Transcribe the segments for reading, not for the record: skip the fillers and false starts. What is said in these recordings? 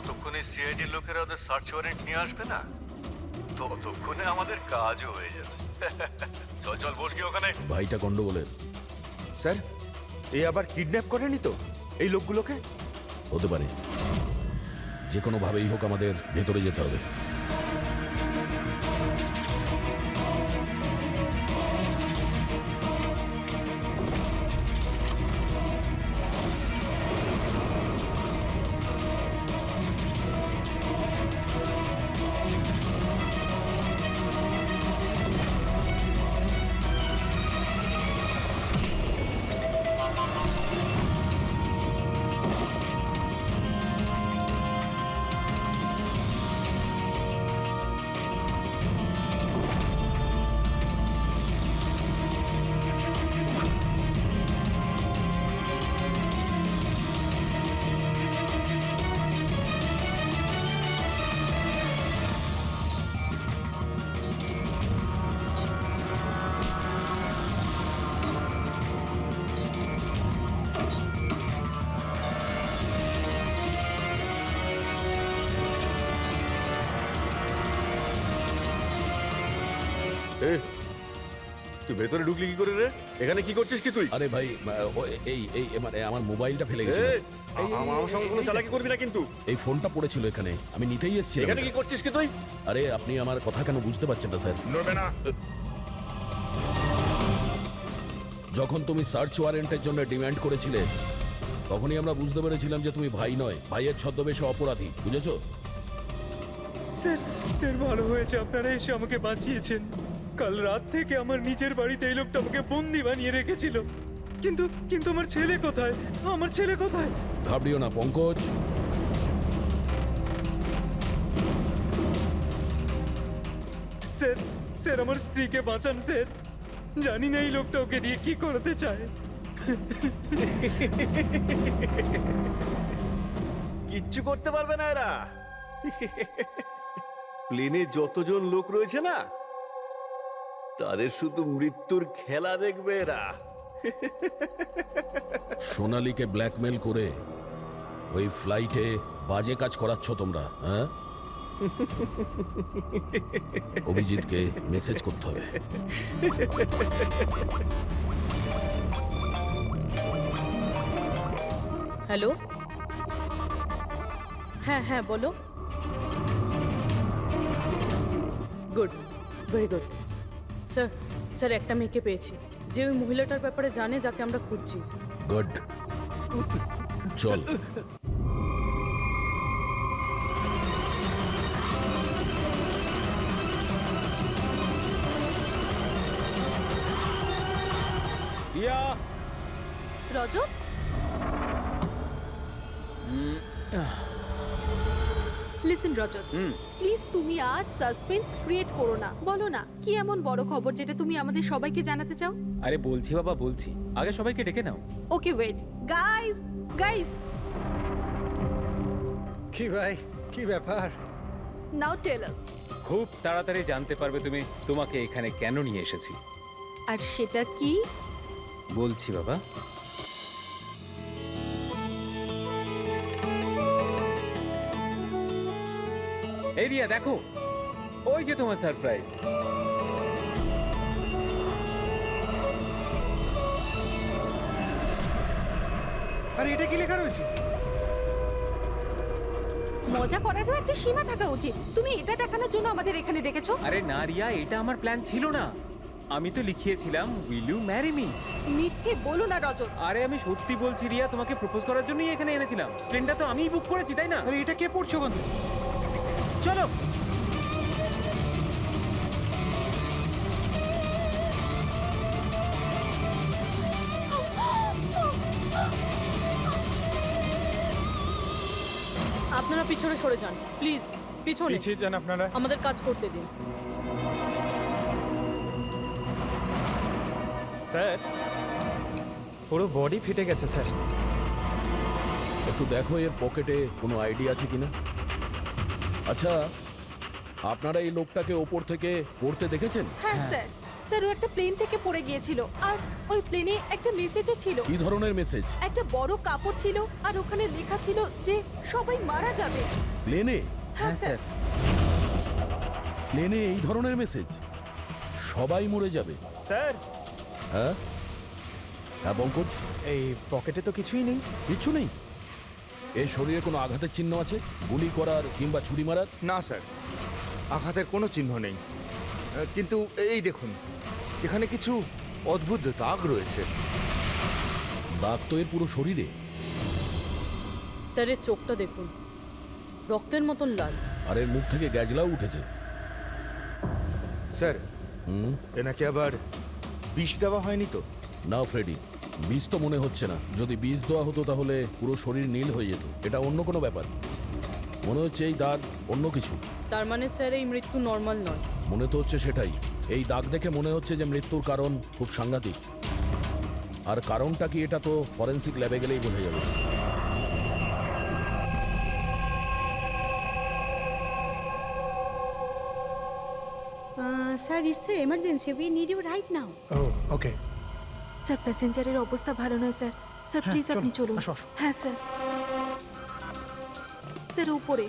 যতক্ষণে সিআইডির লোকেরা ওদের সার্চ ওয়ারেন্ট নিয়ে আসবে না, ততক্ষণে আমাদের কাজও হয়ে যাবে। চল চল, বস গিয়ে ওখানে। ভাইটা গন্ডগোলের। স্যার, এ আবার কিডন্যাপ করেনি তো এই লোকগুলোকে? হতে পারে, যে কোনো ভাবেই হোক আমাদের ভেতরে যেতে হবে। এ, তুই ভেতরে ঢুকলি কি করে রে? এখানে কি করছিস কি তুই? আরে ভাই, এই এই মানে আমার মোবাইলটা ফেলে গেছে। এ, আমার সঙ্গে কোনো চালাকি করবি না কিন্তু। এই ফোনটা পড়েছিল এখানে, আমি নিতেই এসেছিলাম। এখানে কি করছিস কি তুই? আরে আপনি আমার কথা কেন বুঝতে পারছেন না স্যার? নড়বে না। যখন তুমি সার্চ ওয়ারেন্টের জন্য ডিমান্ড করেছিলে, তখনই আমরা বুঝতে পেরেছিলাম যে তুমি ভাই নয়, ভাইয়ের ছদ্মবেশে অপরাধী। বুঝেছো? স্যার, স্যার ভালো হয়েছে আপনারা এসে আমাকে বাঁচিয়েছেন। কাল রাত থেকে আমার নিজের বাড়িতে এই লোকটা আমাকে বন্দি বানিয়ে রেখেছিল। কিন্তু কিন্তু আমার ছেলে কোথায়? আমার ছেলে কোথায়? ঘাবড়িও না পঙ্কজ। স্যার, স্যার আমার স্ত্রীকে বাঁচান স্যার। জানি না এই লোকটা ওকে দিয়ে কি করতে চায়। কিচ্ছু করতে পারবে না এরা। প্লেনে যতজন লোক রয়েছে না, তাদের শুধু মৃত্যুর খেলা দেখবে এরা। সোনালীকে ব্ল্যাকমেল করে ওই ফ্লাইটে বাজে কাজ করাচ্ছ তোমরা, হ্যাঁ? অভিজিৎকে মেসেজ করতে হবে। হ্যালো, হ্যাঁ হ্যাঁ বলো। Good, very good. Sir, sir একটা মেয়েকে পেয়েছি, যে ওই মহিলাটার ব্যাপারে জানে, যাকে আমরা খুঁজছি। গুড, চল। রজত, লিসেন রজত, প্লিজ তুমি আর সাসপেন্স ক্রিয়েট করো না। বলো না কি এমন বড় খবর যেটা তুমি আমাদের সবাইকে জানাতে চাও? আরে বলছি বাবা, বলছি। আগে সবাইকে ডেকে নাও। ওকে ওয়েট, গাইস গাইস, কি ভাই, কি ব্যাপার? নাও টেল আস। খুব তাড়াতাড়ি জানতে পারবে তুমি তোমাকে এখানে কেন নিয়ে এসেছি। আর সেটা কি? বলছি বাবা। এই রিয়া দেখো, ওই যে তোমার সারপ্রাইজ। আরে এটা কি লেখা রয়েছে? মজা করারও একটা সীমা থাকা উচিত। তুমি এটা দেখানোর জন্য আমাদের এখানে ডেকেছো? আরে না রিয়া, এটা আমার প্ল্যান ছিল না। আমি তো লিখিয়েছিলাম উইল ইউ ম্যারি মি। মিথ্যে বলো না রজত। আরে আমি সত্যি বলছি রিয়া, তোমাকে প্রপোজ করার জন্যই এখানে এনেছিলাম। ট্রেনটা তো আমিই বুক করেছি, তাই না? আরে এটা কে পড়ছো কোন? চলো। আপনারা পিছনে সরে যান প্লিজ, পিছনে। পিছিয়ে যান আপনারা। আমাদের কাজ করতে দিন। স্যার, পুরো বডি ফেটে গেছে স্যার। একটু দেখো এর পকেটে কোনো আইডি আছে কিনা। আচ্ছা, আপনারা এই লোকটাকে ওপর থেকে পড়তে দেখেছেন? হ্যাঁ স্যার, স্যার ও একটা প্লেন থেকে পড়ে গিয়েছিল। আর ওই প্লেনে একটা মেসেজও ছিল, কি ধরনের মেসেজ? একটা বড় কাপড় ছিল আর ওখানে লেখা ছিল যে সবাই মারা যাবে। প্লেনে? হ্যাঁ স্যার। প্লেনে এই ধরনের মেসেজ? সবাই মরে যাবে? স্যার হ্যাঁ হ্যাঁ পঙ্কজ, এই পকেটে তো কিছুই নেই। কিচ্ছু নেই? এই শরীরে কোনো আঘাতের চিহ্ন আছে, গুলি করার কিংবা ছুরি মারার? না স্যার, আঘাতের কোনো চিহ্ন নেই, কিন্তু এই দেখুন এখানে কিছু অদ্ভুত দাগ রয়েছে। দাগ তো এর পুরো শরীরে। স্যার এর চোখটা দেখুন, রক্তের মতন লাল। আর এর মুখ থেকে গ্যাজলাও উঠেছে। স্যার, হুম? এনাকে আবার বিষ দেওয়া হয়নি তো? না ফ্রেডি, বিষ তো মনে হচ্ছে না। যদি বিষ দেওয়া হতো তাহলে পুরো শরীর নীল হয়ে যেত। এটা অন্য কোনো ব্যাপার। মনে হচ্ছে এই দাগ অন্য কিছু। তার মানে স্যার এই মৃত্যু নর্মাল নয়। মনে তো হচ্ছে সেটাই। এই দাগ দেখে মনে হচ্ছে যে মৃত্যুর কারণ খুব সাংঘাতিক। আর কারণটা কি এটা তো ফরেন্সিক ল্যাবে গেলেই বোঝা যাবে। Sir, it's an emergency. We need you right now. ও ওকে, স্যার প্যাসেঞ্জারের অবস্থা ভালো নয় স্যার। স্যার হ্যাঁ, প্লিজ আপনি চলুন, চলুন। আসো, আসো। হ্যাঁ স্যার। স্যার উপরে।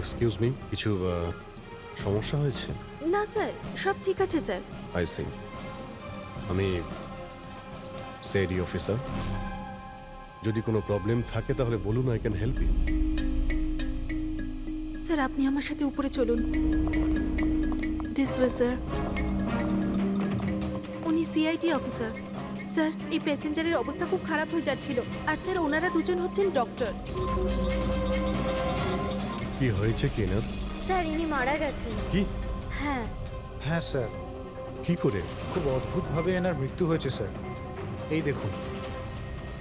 এক্সকিউজ মি, কিছু সমস্যা হয়েছে? না স্যার, সব ঠিক আছে স্যার। I see. আমি সিআইডি অফিসার। যদি কোনো প্রবলেম থাকে তাহলে বলুন, I can help you. Sir আপনি আমার সাথে উপরে চলুন। This way sir. উনি সিআইডি অফিসার। স্যার এই প্যাসেঞ্জারের অবস্থা খুব খারাপ হয়ে যাচ্ছিল। আর স্যার ওনারা দুজন হচ্ছেন ডক্টর। কি হয়েছে কি না? স্যার ইনি মারা গেছেন। কি? হ্যাঁ হ্যাঁ স্যার, কি করে? খুব অদ্ভুতভাবে এনার মৃত্যু হয়েছে স্যার। এই দেখুন,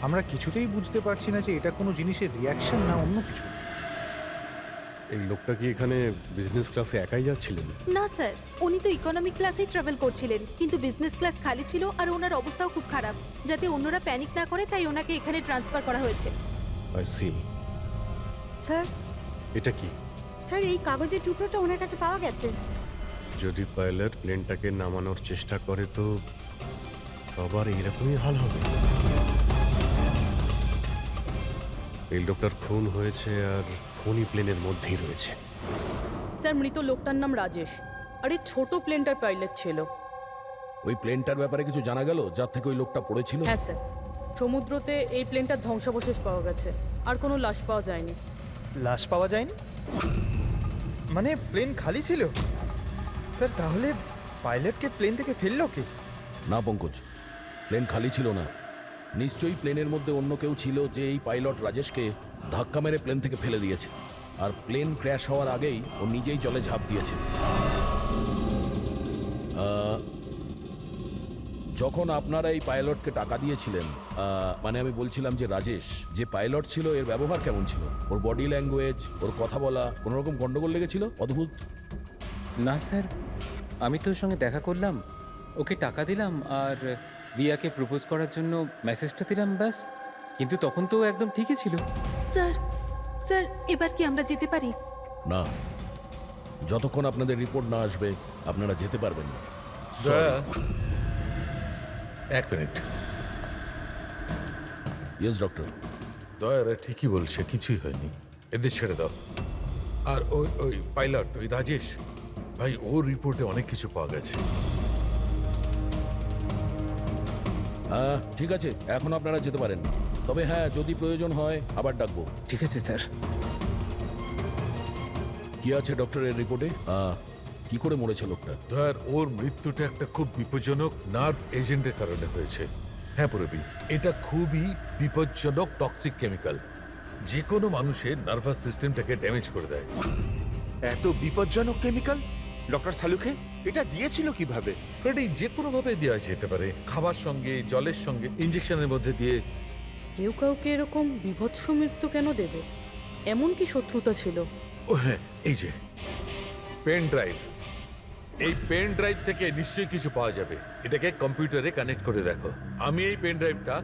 আমরা কিছুতেই বুঝতে পারছি না যে এটা কোনো জিনিসের রিয়াকশন না অন্য কিছু। এই লোকটা কি এখানে বিজনেস ক্লাসে একাই যাচ্ছিলেন? না স্যার, উনি তো ইকোনমিক ক্লাসেই ট্রাভেল করছিলেন, কিন্তু বিজনেস ক্লাস খালি ছিল আর ওনার অবস্থাও খুব খারাপ। যাতে অন্যরা প্যানিক না করে তাই ওনাকে এখানে ট্রান্সফার করা হয়েছে। I C. স্যার, এটা কি? স্যার এই কাগজের টুকরোটা ওনার কাছে পাওয়া গেছে। যদি পাইলট প্লেনটাকে নামানোর চেষ্টা করে তো আবার এরকমই হাল হবে। এই লোকটার খুন হয়েছে আর খুনি প্লেনের মধ্যেই রয়েছে। স্যার মৃত লোকটার নাম রাজেশ, আর এই ছোট প্লেনটার পাইলট ছিল। ওই প্লেনটার ব্যাপারে কিছু জানা গেল যার থেকে ওই লোকটা পড়েছিল? হ্যাঁ স্যার, সমুদ্রতে এই প্লেনটার ধ্বংসাবশেষ পাওয়া গেছে, আর কোনো লাশ পাওয়া যায়নি। লাশ পাওয়া যায়নি মানে প্লেন খালি ছিল? স্যার তাহলে পাইলটকে প্লেন থেকে ফেললো কি? না পঙ্কজ, প্লেন খালি ছিল না। নিশ্চয়ই প্লেনের মধ্যে অন্য কেউ ছিল যে এই পাইলট রাজেশকে ধাক্কা মেরে প্লেন থেকে ফেলে দিয়েছে। আর প্লেন ক্র্যাশ হওয়ার আগেই ও নিজেই জলে ঝাঁপ দিয়েছে। যখন আপনারা এই পাইলটকে টাকা দিয়েছিলেন, মানে আমি বলছিলাম যে রাজেশ যে পাইলট ছিল এর ব্যবহার কেমন ছিল? ওর বডি ল্যাঙ্গুয়েজ, ওর কথা বলা, কোনো রকম গন্ডগোল লেগেছিল? অদ্ভুত। না স্যার, আমি তো ওর সঙ্গে দেখা করলাম, ওকে টাকা দিলাম আর রিয়াকে প্রপোজ করার জন্য মেসেজটা দিলাম, ব্যাস। কিন্তু তখন তো ও একদম ঠিকই ছিল। স্যার, স্যার এবার কি আমরা যেতে পারি? না, যতক্ষণ আপনাদের রিপোর্ট না আসবে আপনারা যেতে পারবেন না। এক মিনিট। Yes doctor. দয়ারা ঠিকই বলছে, কিছুই হয়নি, এদের ছেড়ে দাও। আর ওই ওই পাইলট, ওই রাজেশ ভাই, ওর রিপোর্টে অনেক কিছু পাওয়া গেছে। হ্যাঁ ঠিক আছে, এখন আপনারা যেতে পারেন। তবে হ্যাঁ, যদি প্রয়োজন হয় আবার ডাকবো। ঠিক আছে স্যার। কি আছে ডক্টরের রিপোর্টে? কি করে মরেছে লোকটা? দয়ার, ওর মৃত্যুটা একটা খুব বিপজ্জনক নার্ভ এজেন্টের কারণে হয়েছে। হ্যাঁ পুরবি, এটা খুবই বিপজ্জনক টক্সিক কেমিক্যাল, যে কোনো মানুষের নার্ভাস সিস্টেমটাকে ড্যামেজ করে দেয়। এত বিপজ্জনক কেমিক্যাল ডক্টর সালুকে এটা দিয়েছিল কিভাবে? ফ্রেডি, যে কোনো ভাবে দেওয়া যেতে পারে, খাবার সঙ্গে, জলের সঙ্গে, ইঞ্জেকশনের মধ্যে দিয়ে। কেউ কাউকে এরকম বিভৎস মৃত্যু কেন দেবে? এমন কি শত্রুতা ছিল? ও হ্যাঁ, এই যে পেন ড্রাইভ, এই পেন ড্রাইভ থেকে নিশ্চয়ই কিছু পাওয়া যাবে। এটাকে কম্পিউটারে কানেক্ট করে দেখো। আমি এই পেন ড্রাইভটা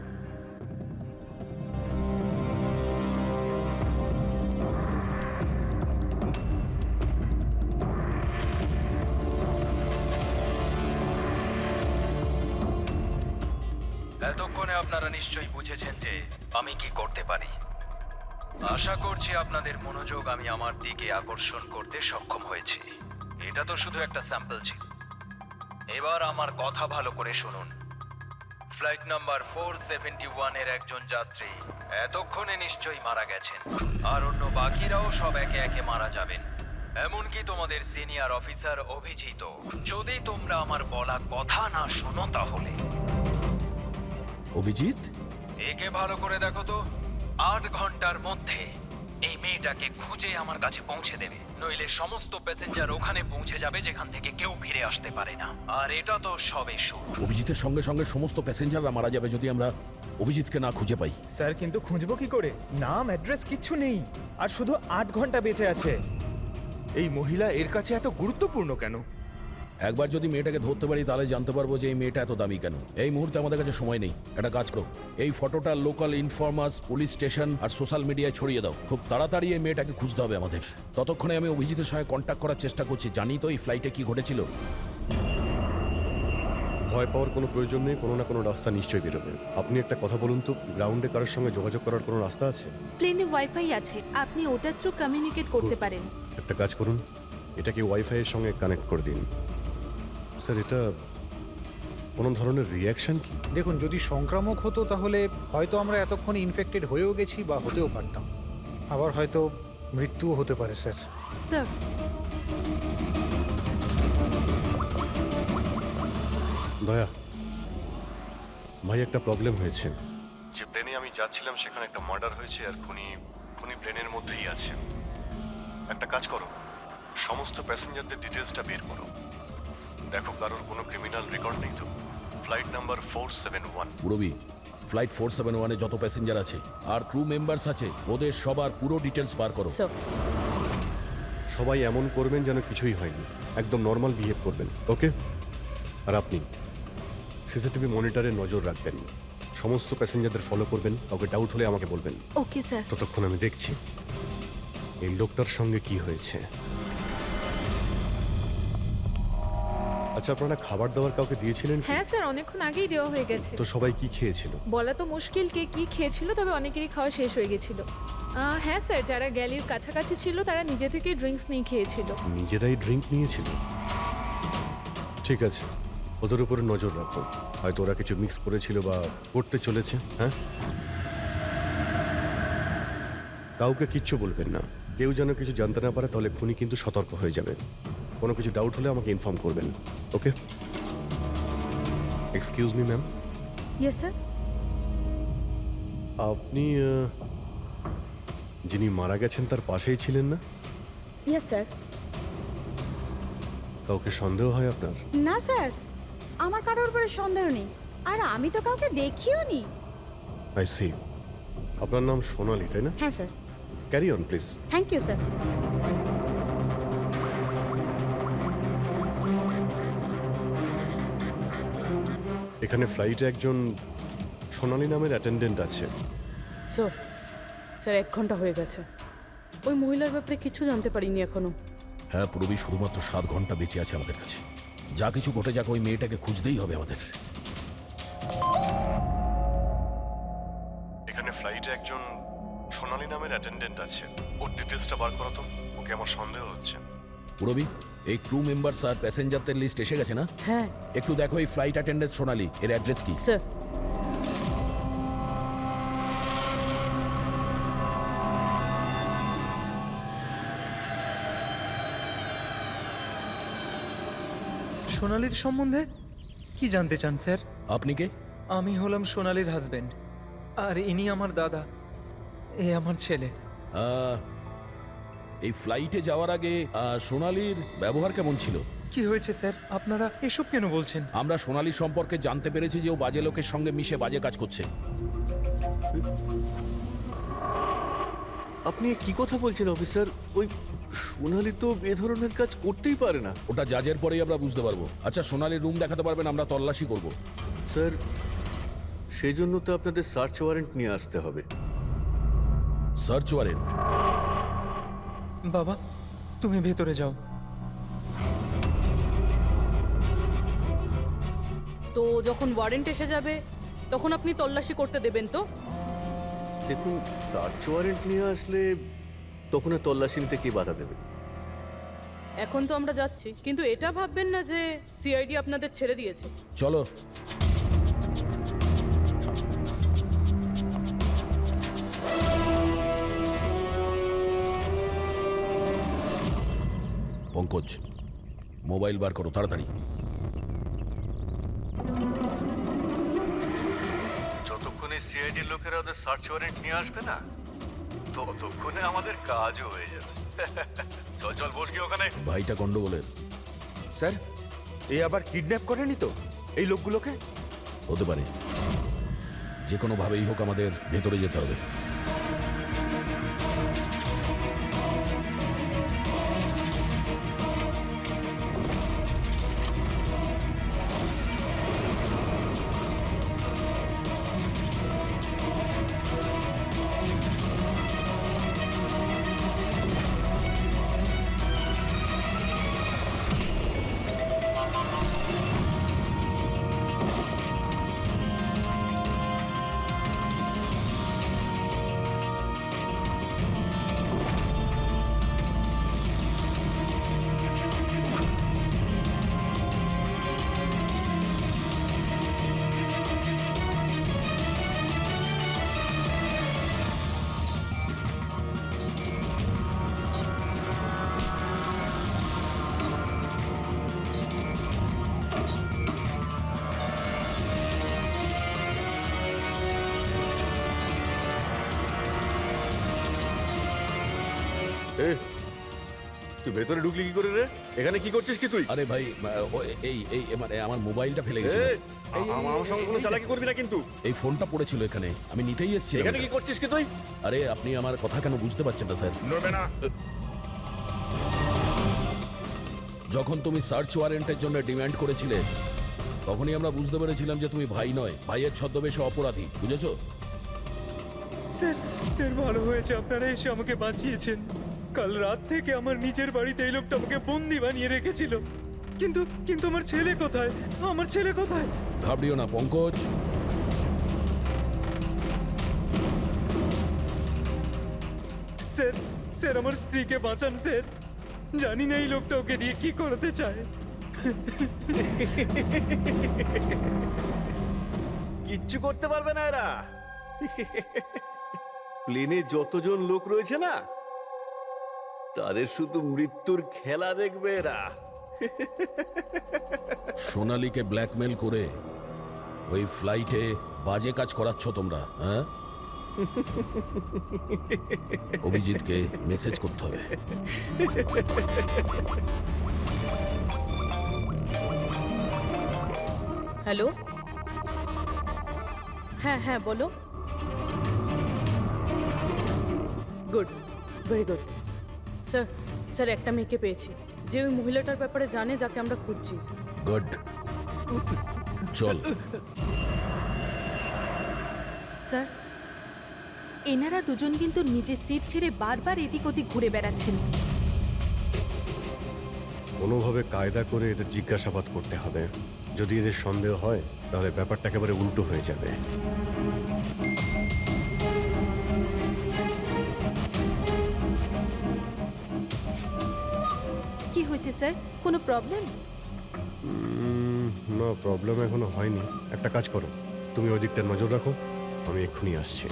এতক্ষণে আপনারা নিশ্চয়ই বুঝেছেন যে আমি কি করতে পারি। আশা করছি আপনাদের মনোযোগ আমি আমার দিকে আকর্ষণ করতে সক্ষম হয়েছি। এটা তো শুধু একটা স্যাম্পল ছিল। এবার আমার কথা ভালো করে শুনুন। ফ্লাইট নাম্বার 471 এর একজন যাত্রী এতক্ষণে নিশ্চয়ই মারা গেছেন, আর অন্য বাকিরাও সব একে একে মারা যাবেন, এমনকি তোমাদের সিনিয়র অফিসার অভিজিৎ। যদি তোমরা আমার বলা কথা না শোনো তাহলে অভিজিৎ, একে ভালো করে দেখো তো। 8 ঘন্টার মধ্যে এই মেয়েটাকে খুঁজে আমার কাছে পৌঁছে দেবে, নইলে সমস্ত প্যাসেঞ্জার ওখানে পৌঁছে যাবে যেখান থেকে কেউ ফিরে আসতে পারে না। আর এটা তো সবে শুরু। অভিজিতের সঙ্গে সঙ্গে সমস্ত প্যাসেঞ্জাররা মারা যাবে যদি আমরা অভিজিৎকে না খুঁজে পাই। স্যার কিন্তু খুঁজবো কি করে? নাম অ্যাড্রেস কিচ্ছু নেই, আর শুধু 8 ঘন্টা বেঁচে আছে। এই মহিলা এর কাছে এত গুরুত্বপূর্ণ কেন? একবার যদি মেয়েটাকে ধরতে পারি তাহলে জানতে পারবো যে এই মেয়েটা এত দামি কেন। এই মুহূর্তে আমাদের কাছে সময় নেই। একটা কাজ করো, এই ফটোটা লোকাল ইনফরমার্স, পুলিশ স্টেশন আর সোশ্যাল মিডিয়ায় ছড়িয়ে দাও। খুব তাড়াতাড়ি এই মেয়েটাকে খুঁজতে হবে আমাদের। ততক্ষণে আমি অভিজিতের সঙ্গে কন্ট্যাক্ট করার চেষ্টা করছি। জানি তো এই ফ্লাইটে কি ঘটেছিল। ভয় পাওয়ার কোনো প্রয়োজন নেই, কোনো না কোনো রাস্তা নিশ্চয়ই বেরোবে। আপনি একটা কথা বলুন তো, গ্রাউন্ডে কারোর সঙ্গে যোগাযোগ করার কোনো রাস্তা আছে? প্লেনে ওয়াইফাই আছে, আপনি ওটার থ্রু কমিউনিকেট করতে পারেন। একটা কাজ করুন, এটাকে ওয়াইফাই এর সঙ্গে কানেক্ট করে দিন। স্যার, এটা কোনো ধরনের রিয়াকশন কি? দেখুন, যদি সংক্রামক হতো তাহলে হয়তো আমরা এতক্ষণে ইনফেক্টেড হয়েও গেছি বা হতেও পারতাম। আবার হয়তো মৃত্যুও হতে পারে স্যার। স্যার, দয়া ভাই, একটা প্রবলেম হয়েছে। যে প্লেনে আমি যাচ্ছিলাম সেখানে একটা মার্ডার হয়েছে, আর খুনি প্লেনের মধ্যেই আছে। একটা কাজ করো, সমস্ত প্যাসেঞ্জারদের ডিটেলসটা বের করো। দেখো কারোর কোনো ক্রিমিনাল রেকর্ড নেই তো। Flight number 471। পুরবি, ফ্লাইট 471 এ যত প্যাসেঞ্জার আছে আর ক্রু মেম্বার্স আছে, ওদের সবার পুরো ডিটেলস বার করো। স্যার, সবাই এমন করবেন যেন কিছুই হয়নি, একদম নর্মাল বিহেভ করবেন, ওকে? আর আপনি সিসিটিভি মনিটরে নজর রাখবেন, সমস্ত প্যাসেঞ্জারদের ফলো করবেন, কাউকে ডাউট হলে আমাকে বলবেন। Okay sir. ততক্ষণ আমি দেখছি এই লোকটার সঙ্গে কি হয়েছে। আচ্ছা, আপনারা খাবার দাবার কাউকে দিয়েছিলেন কি? হ্যাঁ স্যার, অনেকক্ষণ আগেই দেওয়া হয়ে গেছে। তো সবাই কি খেয়েছিল? বলা তো মুশকিল কে কি খেয়েছিল, তবে অনেকেরই খাওয়া শেষ হয়ে গেছিল। হ্যাঁ স্যার, যারা গ্যালির কাছাকাছি ছিল তারা নিজে থেকেই ড্রিঙ্কস নিয়ে খেয়েছিল। নিজেরাই ড্রিঙ্ক নিয়েছিল? ঠিক আছে, ওদের উপরে নজর রাখো। হয়তো ওরা কিছু মিক্স করেছিল বা করতে চলেছে। হ্যাঁ, কাউকে কিচ্ছু বলবেন না। কেউ যেন কিছু জানতে না পারে, তাহলে খুনি কিন্তু সতর্ক হয়ে যাবে। কোনো কিছু ডাউট হলে আমাকে ইনফর্ম করবেন, okay? Excuse me ma'am. Yes sir. আপনি যিনি মারা গেছেন তার পাশেই ছিলেন না? Yes sir. কাউকে সন্দেহ হয় আপনার? না স্যার, আমার কারোর উপরে সন্দেহ নেই, আর আমি তো কাউকে দেখিও নি। I see. আপনার নাম সোনালি, তাই না? হ্যাঁ sir. Carry on please. Thank you sir. এখানে ফ্লাইটে একজন সোনালি নামের অ্যাটেন্ডেন্ট আছে। স্যার, স্যার 1 ঘন্টা হয়ে গেছে। ওই মহিলার ব্যাপারে কিছু জানতে পারিনি এখনো। হ্যাঁ পুরবি, শুধুমাত্র 7 ঘন্টা বেঁচে আছে আমাদের কাছে। যা কিছু ঘটে যাক, ওই মেয়েটাকে খুঁজতেই হবে আমাদের। এখানে ফ্লাইটে একজন সোনালি নামের অ্যাটেন্ডেন্ট আছে। ওর ডিটেলসটা বার করো তো, ওকে আমার সন্দেহ হচ্ছে। পুরবি, এই ক্রু মেম্বার্স আর প্যাসেঞ্জারদের লিস্ট এসে গেছে না? হ্যাঁ। একটু দেখো এই ফ্লাইট অ্যাটেন্ডেন্ট সোনালি, এর অ্যাড্রেস কি? স্যার, সোনালির সম্বন্ধে কি জানতে চান স্যার? আপনি কে? আমি হলাম সোনালির হাজবেন্ড, আর ইনি আমার দাদা, এ আমার ছেলে। এই ফ্লাইটে যাওয়ার আগে সোনালির ব্যবহার কেমন ছিল? কি হয়েছে স্যার, আপনারা এসব কেন বলছেন? আমরা সোনালির সম্পর্কে জানতে পেরেছি যে ও বাজে লোকের সঙ্গে মিশে বাজে কাজ করছে। আপনি কি কথা বলছেন অফিসার? ওই সোনালি তো এ ধরনের কাজ করতেই পারে না। ওটা জাজের পরেই আমরা বুঝতে পারবো। আচ্ছা, সোনালির রুম দেখাতে পারবেন? আমরা তল্লাশি করব। স্যার, সেই জন্য তো আপনাদের সার্চ ওয়ারেন্ট নিয়ে আসতে হবে। Search warrant? বাবা, তুমি ভেতরে যাও। তো যখন ওয়ারেন্ট এসে যাবে তখন আপনি তল্লাশি করতে দেবেন তো? দেখুন, সার্চ ওয়ারেন্ট নিয়ে আসলে তখন আর তল্লাশি নিতে কে বাধা দেবে? এখন তো আমরা যাচ্ছি, কিন্তু এটা ভাববেন না যে সিআইডি আপনাদের ছেড়ে দিয়েছে। চলো। পঙ্কজ, মোবাইল বার করো তাড়াতাড়ি। যতক্ষণে সিআইডির লোকেরা ওদের সার্চ ওয়ারেন্ট নিয়ে আসবে না, ততক্ষণে আমাদের কাজও হয়ে যাবে। চল চল, বস গিয়ে ওখানে। ভাইটা গন্ডগোলের। স্যার, এই আবার কিডন্যাপ করেনি তো এই লোকগুলোকে? হতে পারে। যে কোনো ভাবেই হোক আমাদের ভেতরে যেতে হবে। এ, তুই ভেতরে ঢুকলি কি করে রে? এখানে কি করছিস কি তুই? আরে ভাই, এই এই মানে আমার মোবাইলটা ফেলে গেছে। আমার সঙ্গে কোনো চালাকি করবি না কিন্তু। এই ফোনটা পড়েছিল এখানে, আমি নিতেই এসেছিলাম। এখানে কি করছিস কি তুই? আরে আপনি আমার কথা কেন বুঝতে পারছেন না স্যার? নড়বে না। যখন তুমি সার্চ ওয়ারেন্টের জন্য ডিমান্ড করেছিলে তখনই আমরা বুঝতে পেরেছিলাম যে তুমি ভাই নয়, ভাইয়ের ছদ্মবেশে অপরাধী। বুঝেছো? স্যার, স্যার ভালো হয়েছে আপনারা এসে আমাকে বাঁচিয়েছেন। কাল রাত থেকে আমার নিজের বাড়িতে এই লোকটা আমাকে বন্দি বানিয়ে রেখেছিল। কিন্তু কিন্তু আমার ছেলে কোথায়? আমার ছেলে কোথায়? ঘাবড়িও না পঙ্কজ। স্যার, স্যার আমার স্ত্রীকে বাঁচান স্যার। জানি না এই লোকটা ওকে দিয়ে কি করতে চায়। কিচ্ছু করতে পারবে না এরা। প্লেনে যতজন লোক রয়েছে না, তাদের শুধু মৃত্যুর খেলা দেখবে এরা। সোনালীকে ব্ল্যাকমেল করে ওই ফ্লাইটে বাজে কাজ করাচ্ছ তোমরা, হ্যাঁ? অভিজিৎকে মেসেজ করতে হবে। হ্যালো, হ্যাঁ হ্যাঁ বলো। Good, very good. Sir, sir একটা মেয়েকে পেয়েছি যে ওই মহিলাটার ব্যাপারে জানে যাকে আমরা খুঁজছি। গুড, চল। স্যার, এনারা দুজন কিন্তু নিজের সিট ছেড়ে বারবার এদিক ওদিক ঘুরে বেড়াচ্ছেন। কোনোভাবে কায়দা করে এদের জিজ্ঞাসাবাদ করতে হবে। যদি এদের সন্দেহ হয় তাহলে ব্যাপারটা একেবারে উল্টো হয়ে যাবে। কি হয়েছে স্যার? কোনো প্রবলেম? না, প্রবলেম এখনো হয়নি। একটা কাজ করো, তুমি ওই দিকটা নজর রাখো, আমি এক্ষুনি আসছি।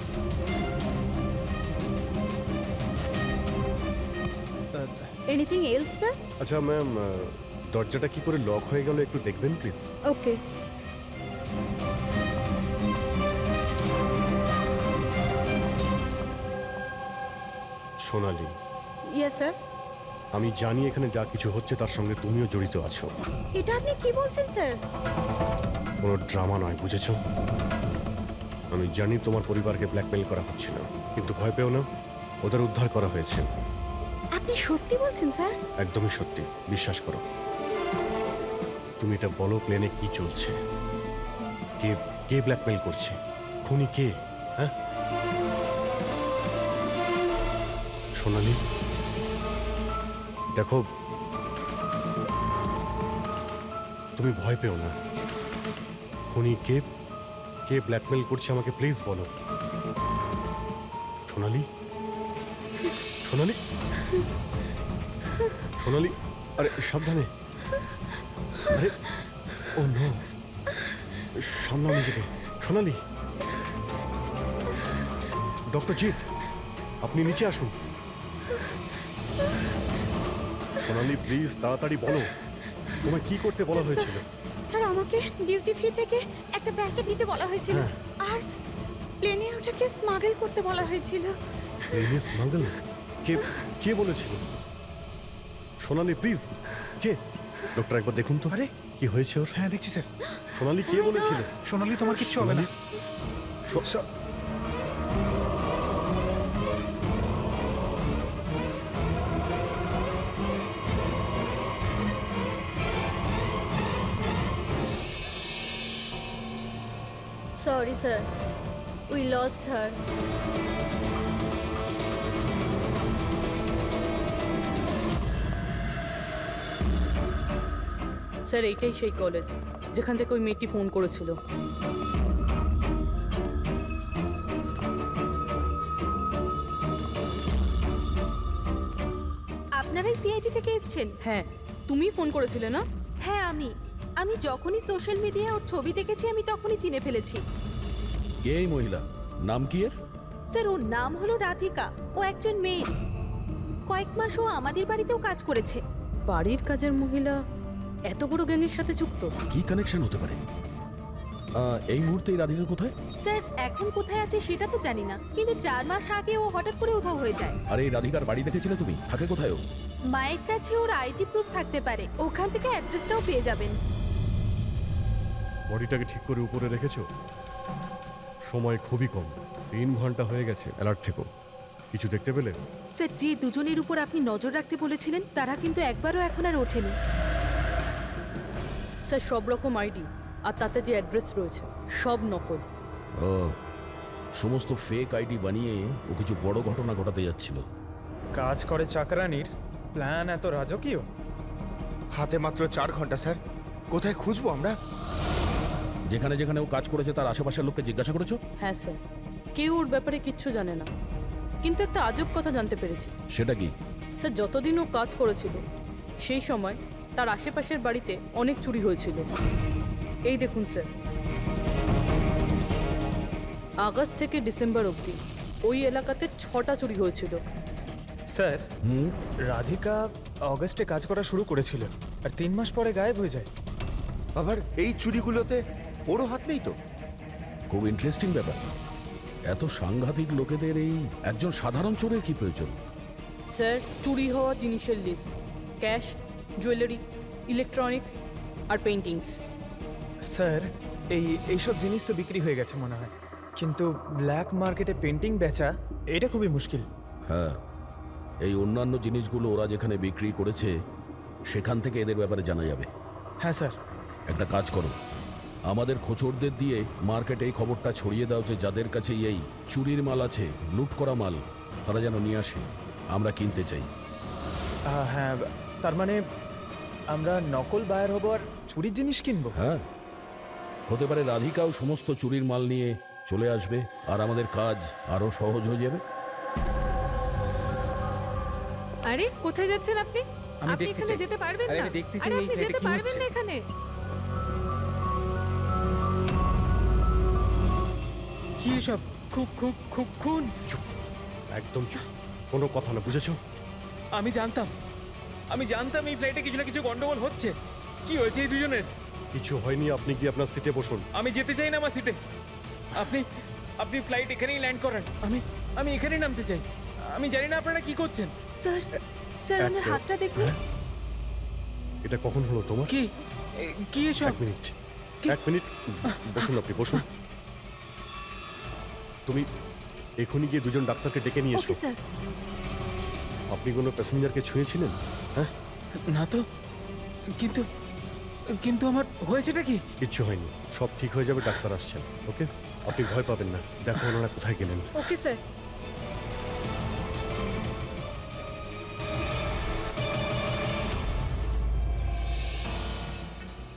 Anything else sir? আচ্ছা ম্যাম, দরজাটা কি করে লক হয়ে গেল একটু দেখবেন please. Okay. Sonali, yes sir. আমি জানি এখানে যা কিছু হচ্ছে তার সঙ্গে তুমিও জড়িত আছো। এটা আপনি কি বলছেন স্যার? কোনো ড্রামা নয়, বুঝেছো? আমি জানি তোমার পরিবারকে ব্ল্যাকমেল করা হচ্ছে না, কিন্তু ভয় পেও না, ওদের উদ্ধার করা হয়েছে। আপনি সত্যি বলছেন স্যার? একদমই সত্যি, বিশ্বাস করো। তুমি এটা বলো, প্লেনে কি চলছে? কে কে ব্ল্যাকমেল করছে? খুনি কে? হ্যাঁ সোনালি, দেখো তুমি ভয় পেও না। খুনি কে, কে ব্ল্যাকমেল করছে আমাকে প্লিজ বলো। সোনালি, সোনালি, সোনালি, আরে সাবধানে। আরে ও নো, সামলাও নিজেকে। সোনালি, ডক্টর জিৎ, আপনি নিচে আসুন। সোনালি প্লিজ তাড়াতাড়ি বলো, তোমায় কি করতে বলা হয়েছিল? স্যার আমাকে ডিউটি ফ্রি থেকে একটা প্যাকেট নিতে বলা হয়েছিল, আর প্লেনে ওটাকে স্মাগল করতে বলা হয়েছিল। প্লেনে স্মাগল? কে কে বলেছিল? সোনালি প্লিজ, কে? ডক্টর একবার দেখুন তো। আরে কি হয়েছে ওর? হ্যাঁ দেখছি স্যার। সোনালি কে বলেছিল? সোনালি, তোমার কিচ্ছু হবে না। Sorry, sir. We lost her. Sir এইটাই সেই কলেজ যেখান থেকে ওই মেয়েটি ফোন করেছিল। আপনারাই সিআইটি থেকে এসেছেন? হ্যাঁ, তুমি ফোন করেছিলে না? হ্যাঁ আমি যখনই সোশ্যাল মিডিয়ায় ওর ছবি দেখেছি আমি তখনই চিনে ফেলেছি। কে এই মহিলা? নাম কি এর? স্যার ওর নাম হলো রাধিকা। ও একজন মেয়ে। কয়েক মাস ও আমাদের বাড়িতেও কাজ করেছে। বাড়ির কাজের মহিলা এত বড় গ্যাংয়ের সাথে যুক্ত? কি কানেকশন হতে পারে? এই মুহূর্তে এই রাধিকা কোথায়? স্যার এখন কোথায় আছে সেটা তো জানি না, কিন্তু 4 মাস আগে ও হঠাৎ করে উধাও হয়ে যায়। আরে এই রাধিকার বাড়ি দেখেছিলে তুমি? থাকে কোথায় ও? মায়ের কাছে ওর আইডি প্রুফ থাকতে পারে, ওখান থেকে অ্যাড্রেসটাও পেয়ে যাবেন। বডিটাকে ঠিক করে উপরে রেখেছো? সময় খুবই কম, 3 ঘন্টা হয়ে গেছে। অ্যালার্ট থেকো। কিছু দেখতে পেলে? স্যার যে দুজনের উপর আপনি নজর রাখতে বলেছিলেন তারা কিন্তু একবারও এখন আর ওঠেনি। স্যার সব রকম আইডি আর তাতে যে অ্যাড্রেস রয়েছে সব নকল। ও, সমস্ত ফেক আইডি বানিয়ে ও কিছু বড় ঘটনা ঘটাতে যাচ্ছিল। কাজ করে চাকরানির প্ল্যান এত রাজকীয়? হাতে মাত্র 4 ঘন্টা স্যার, কোথায় খুঁজবো আমরা? যেখানে যেখানে ও কাজ করেছে তার আশেপাশের লোককে জিজ্ঞাসা করেছো? হ্যাঁ স্যার, কেউ ওর ব্যাপারে কিচ্ছু জানে না, কিন্তু একটা আজব কথা জানতে পেরেছি। সেটা কি? স্যার যতদিন ও কাজ করেছিল সেই সময় তার আশেপাশের বাড়িতে অনেক চুরি হয়েছিল। এই দেখুন স্যার, আগস্ট থেকে ডিসেম্বর অবধি ওই এলাকাতে 6টা চুরি হয়েছিল। স্যার রাধিকা অগস্টে কাজ করা শুরু করেছিল আর 3 মাস পরে গায়েব হয়ে যায়। আবার এই চুরিগুলোতে ওরও হাত নেই তো? খুব ইন্টারেস্টিং ব্যাপার। এত সাংঘাতিক লোকেদের এই একজন সাধারণ চোরের কি প্রয়োজন? স্যার চুরি হওয়া জিনিসের লিস্ট: ক্যাশ, জুয়েলারি, ইলেকট্রনিক্স আর পেইন্টিংস। স্যার এইসব জিনিস তো বিক্রি হয়ে গেছে মনে হয়, কিন্তু ব্ল্যাক মার্কেটে পেন্টিং বেচা এটা খুবই মুশকিল। হ্যাঁ, এই অন্যান্য জিনিসগুলো ওরা যেখানে বিক্রি করেছে সেখান থেকে এদের ব্যাপারে জানা যাবে। হ্যাঁ স্যার। একটা কাজ করো, আমাদের খোঁচরদের দিয়ে মার্কেটে এই খবরটা ছড়িয়ে দাও যে যাদের কাছে এই চুরির মাল আছে, লুট করা মাল, তারা যেন নিয়ে আসে, আমরা কিনতে চাই। হ্যাঁ, তার মানে আমরা নকল বায়ার হব আর চুরির জিনিস কিনবো? হ্যাঁ, হতে পারে রাধিকাও সমস্ত চুরির মাল নিয়ে চলে আসবে আর আমাদের কাজ আরো সহজ হয়ে যাবে। আরে কোথায় যাচ্ছেন আপনি? আমি আপনি দেখতে এখানে চাই। যেতে পারবেন আরে না? আমি দেখতেছি আরে এই আপনি ফ্ল্যাটে যেতে কি পারবেন হচ্ছে। না এখানে। কি এসব? খুন? চুপ, একদম চুপ, কোনো কথা না, বুঝেছো? আমি জানতাম এই ফ্লাইটে কিছু না কিছু গন্ডগোল হচ্ছে। কি হয়েছে এই দুজনের? কিছু হয়নি, আপনি কি আপনার সিটে বসুন। আমি যেতে চাই না আমার সিটে। আপনি ফ্লাইট এখানেই ল্যান্ড করান। আমি এখানেই নামতে চাই। আমি জানি না আপনারা কি করছেন। স্যার ওনার হাতটা দেখুন। এটা কখন হলো তোমার? কি এসব? 1 মিনিট বসুন, আপনি বসুন। এখনই গিয়ে দুজন ডাক্তারকে ডেকে নিয়ে এসো। Okay sir. আপনি কোনো প্যাসেঞ্জারকে ছুঁয়েছিলেন? হ্যাঁ, না তো, কিন্তু কিন্তু আমার হয়েছেটা কি? কিচ্ছু হয়নি, সব ঠিক হয়ে যাবে, ডাক্তার আসছেন। ওকে, আপনি ভয় পাবেন না। দেখো ওনারা কোথায় গেলেন। Okay sir.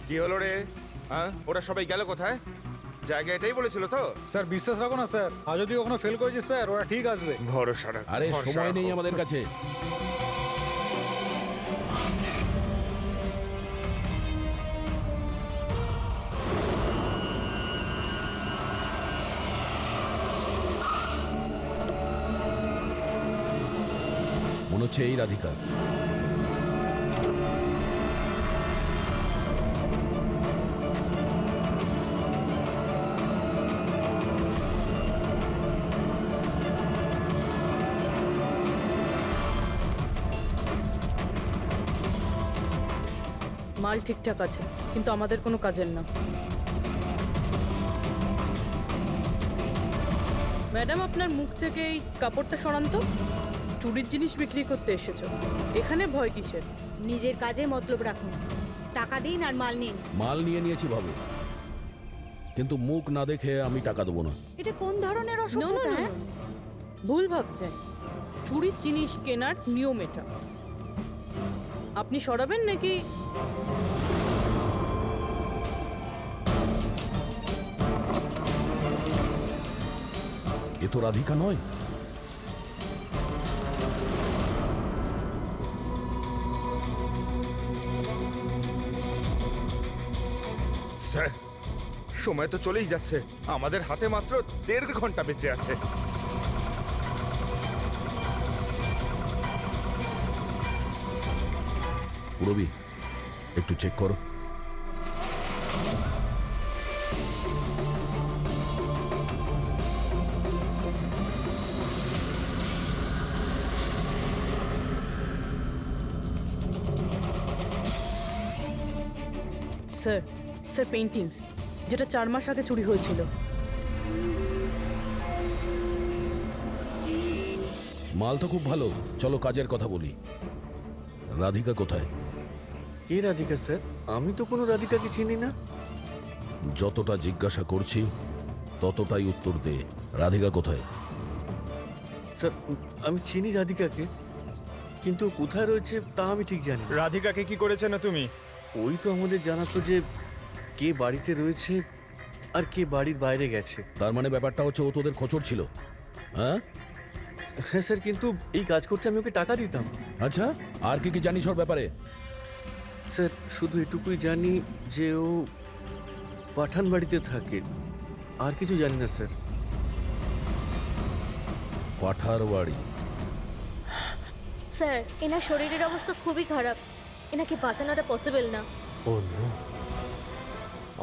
কি হলো রে? হ্যাঁ, ওরা সবাই গেল কোথায়? জায়গা এটাই বলেছিল তো? স্যার বিশ্বাস রাখো না স্যার, আর যদি ওখানে ফেল করেছি স্যার ওরা ঠিক আসবে। ভরসা রাখো, আরে ভরসা সময় নেই রাখো। আমাদের কাছে। মনে হচ্ছে এই রাধিকা। মাল ঠিকঠাক আছে, কিন্তু আমাদের কোনো কাজের না। ম্যাডাম, আপনার মুখ থেকে এই কাপড়টা সরান তো। চুরির জিনিস বিক্রি করতে এসেছো, এখানে ভয় কিসের? নিজের কাজে মতলব রাখুন, টাকা দিন আর মাল নিন। মাল নিয়ে নিয়েছি ভাবো, কিন্তু মুখ না দেখে আমি টাকা দেবো না। এটা কোন ধরনের No, no, অসভ্যতা? no, no, no. ভুল ভাবছেন। চুরির জিনিস কেনার নিয়ম এটা। আপনি সরাবেন নাকি? এ তো রাধিকা নয়। স্যার, সময় তো চলেই যাচ্ছে, আমাদের হাতে মাত্র 1.5 ঘন্টা বেঁচে আছে। পুরবি, একটু চেক করো। স্যার, স্যার পেইন্টিংস, যেটা 4 মাস আগে চুরি হয়েছিল। মাল তো খুব ভালো, চলো কাজের কথা বলি। রাধিকা কোথায়? কে রাধিকা স্যার? আমি তো কোনো রাধিকাকে চিনি না। যতটা জিজ্ঞাসা করছি ততটাই উত্তর দে। রাধিকা কোথায়? স্যার, আমি চিনি রাধিকাকে, কিন্তু কোথায় রয়েছে তা আমি ঠিক জানি না। রাধিকাকে কি করেছে না তুমি? ওই তো আমাদের জানাতো যে কে বাড়িতে রয়েছে আর কে বাড়ির বাইরে গেছে। তার মানে ব্যাপারটা হচ্ছে ও তোদের খোঁচর ছিল, হ্যাঁ? হ্যাঁ স্যার, কিন্তু এই কাজ করতে আমি ওকে টাকা দিতাম। আচ্ছা, আর কি কি জানিস ওর ব্যাপারে? স্যার, শুধু এটুকুই জানি যে ও পাঠান বাড়িতে থাকে, আর কিছু জানি না স্যার। পাঠার বাড়ি? স্যার, এনার শরীরের অবস্থা খুবই খারাপ, এনাকে বাঁচানোটা পসিবল না। ও নো,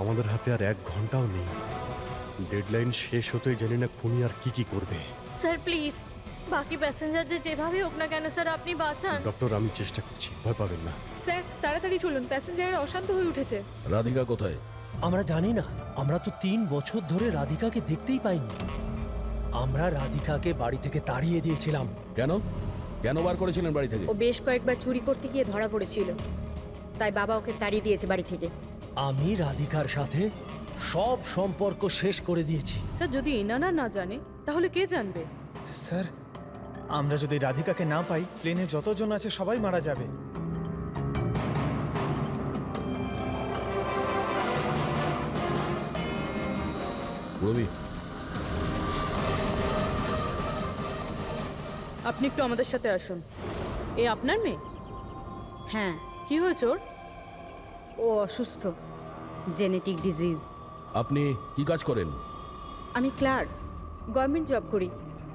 আমাদের হাতে আর 1 ঘন্টাও নেই। ডেডলাইন শেষ হতেই জানি না খুনি আর কি কি করবে। স্যার প্লিজ, বাকি প্যাসেঞ্জারদের যেভাবে হোক না কেন স্যার আপনি বাঁচান। ডক্টর, আমি চেষ্টা করছি, ভয় পাবেন না। স্যার তাড়াতাড়ি চলুন, প্যাসেঞ্জাররা অশান্ত হয়ে উঠেছে। রাধিকা কোথায়? আমরা জানি না, আমরা তো 3 বছর ধরে রাধিকাকে দেখতেই পাইনি। আমরা রাধিকাকে বাড়ি থেকে তাড়িয়ে দিয়েছিলাম। কেন কেন বার করেছিলেন বাড়ি থেকে? ও বেশ কয়েকবার চুরি করতে গিয়ে ধরা পড়েছিল, তাই বাবা ওকে তাড়িয়ে দিয়েছে বাড়ি থেকে। আমি রাধিকার সাথে সব সম্পর্ক শেষ করে দিয়েছি। স্যার, যদি এনারা না জানে তাহলে কে জানবে? স্যার, আমরা যদি রাধিকাকে না পাই, প্লেনে যতজন আছে সবাই মারা যাবে। রবি, আপনি একটু আমাদের সাথে আসুন। এ আপনার মেয়ে? হ্যাঁ। কি হয়েছে ওর? ও অসুস্থ, জেনেটিক ডিজিজ। আপনি কি কাজ করেন? আমি ক্লার্ক, গভর্নমেন্ট জব করি।